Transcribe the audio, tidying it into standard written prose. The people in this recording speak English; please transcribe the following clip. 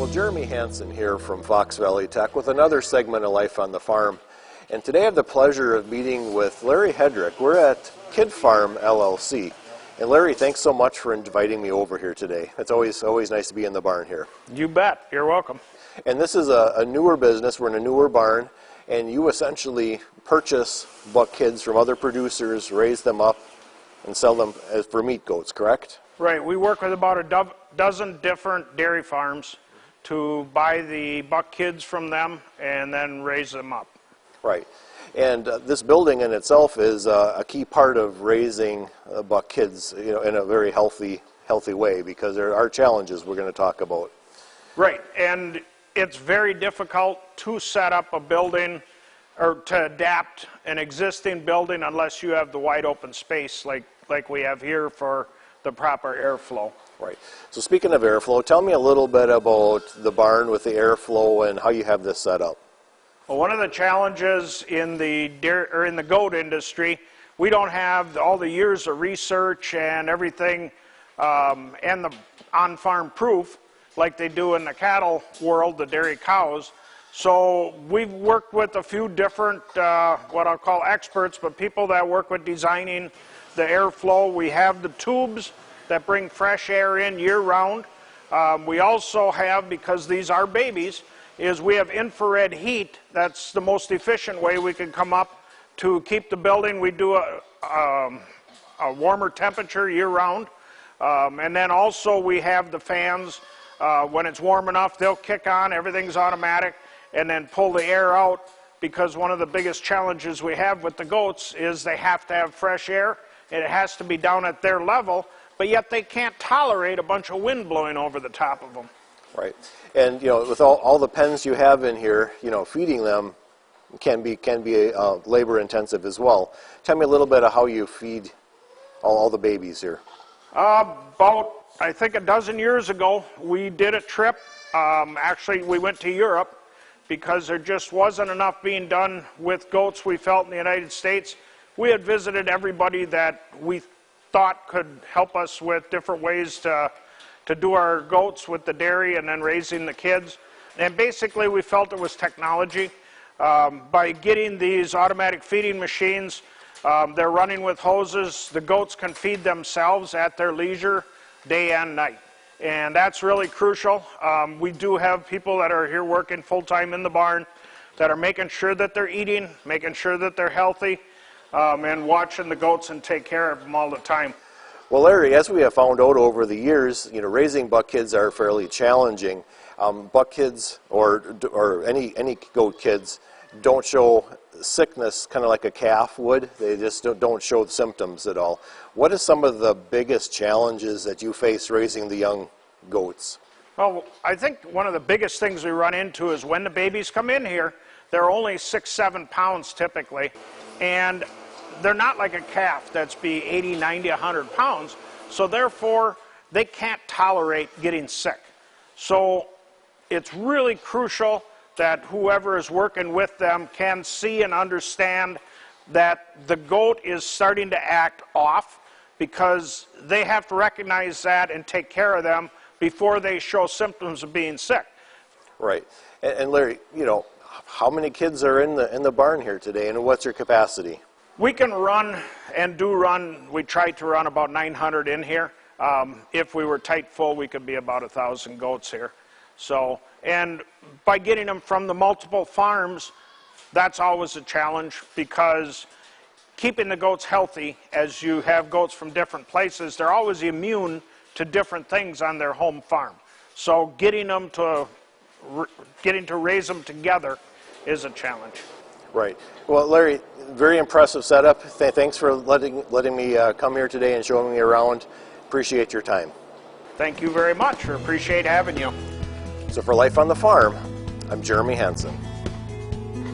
Well, Jeremy Hansen here from Fox Valley Tech with another segment of Life on the Farm. And today I have the pleasure of meeting with Larry Hedrick. We're at Kid Farm LLC. And Larry, thanks so much for inviting me over here today. It's always nice to be in the barn here. You bet. You're welcome. And this is a newer business. We're in a newer barn, and you essentially purchase buck kids from other producers, raise them up, and sell them as for meat goats, correct? Right. We work with about a dozen different dairy farms to buy the buck kids from them and then raise them up. Right. And this building in itself is a key part of raising buck kids, you know, in a very healthy way, because there are challenges we're going to talk about. Right. And it's very difficult to set up a building or to adapt an existing building unless you have the wide open space like we have here for the proper airflow. Right. So speaking of airflow, tell me a little bit about the barn with the airflow and how you have this set up. Well, one of the challenges in the goat industry, we don't have all the years of research and everything and the on-farm proof like they do in the cattle world, the dairy cows. So we've worked with a few different, what I'll call experts, but people that work with designing the airflow. We have the tubes that bring fresh air in year-round. We also have, because these are babies, is we have infrared heat. That's the most efficient way we can come up to keep the building. We do a warmer temperature year-round. And then also we have the fans. When it's warm enough, they'll kick on. Everything's automatic. And then pull the air out, because one of the biggest challenges we have with the goats is they have to have fresh air. And it has to be down at their level, but yet they can't tolerate a bunch of wind blowing over the top of them. Right. And, you know, with all the pens you have in here, you know, feeding them can be labor intensive as well. Tell me a little bit of how you feed all the babies here. About, I think, a dozen years ago, we did a trip. Actually, we went to Europe because there just wasn't enough being done with goats, we felt, in the United States. We had visited everybody that we thought could help us with different ways to do our goats with the dairy and then raising the kids. And basically we felt it was technology. By getting these automatic feeding machines, they're running with hoses. The goats can feed themselves at their leisure, day and night. And that's really crucial. We do have people that are here working full-time in the barn that are making sure that they're eating, making sure that they're healthy, and watching the goats and take care of them all the time. Well, Larry, as we have found out over the years, you know, raising buck kids are fairly challenging. Buck kids or any goat kids don't show sickness kind of like a calf would. They just don't show symptoms at all. What are some of the biggest challenges that you face raising the young goats? Well, I think one of the biggest things we run into is when the babies come in here, they're only 6-7 pounds typically, and they're not like a calf that's be 80, 90, 100 pounds, so therefore they can't tolerate getting sick. So it's really crucial that whoever is working with them can see and understand that the goat is starting to act off, because they have to recognize that and take care of them before they show symptoms of being sick. Right. And Larry, you know, how many kids are in the barn here today, and what's your capacity? We can run and do run. We try to run about 900 in here. If we were tight full, we could be about 1,000 goats here. So, and by getting them from the multiple farms, that's always a challenge, because keeping the goats healthy, as you have goats from different places, they're always immune to different things on their home farm. So getting to raise them together is a challenge. Right. Well, Larry, very impressive setup. Thanks for letting me come here today and showing me around. Appreciate your time. Thank you very much. I appreciate having you. So for Life on the Farm, I'm Jeremy Hansen.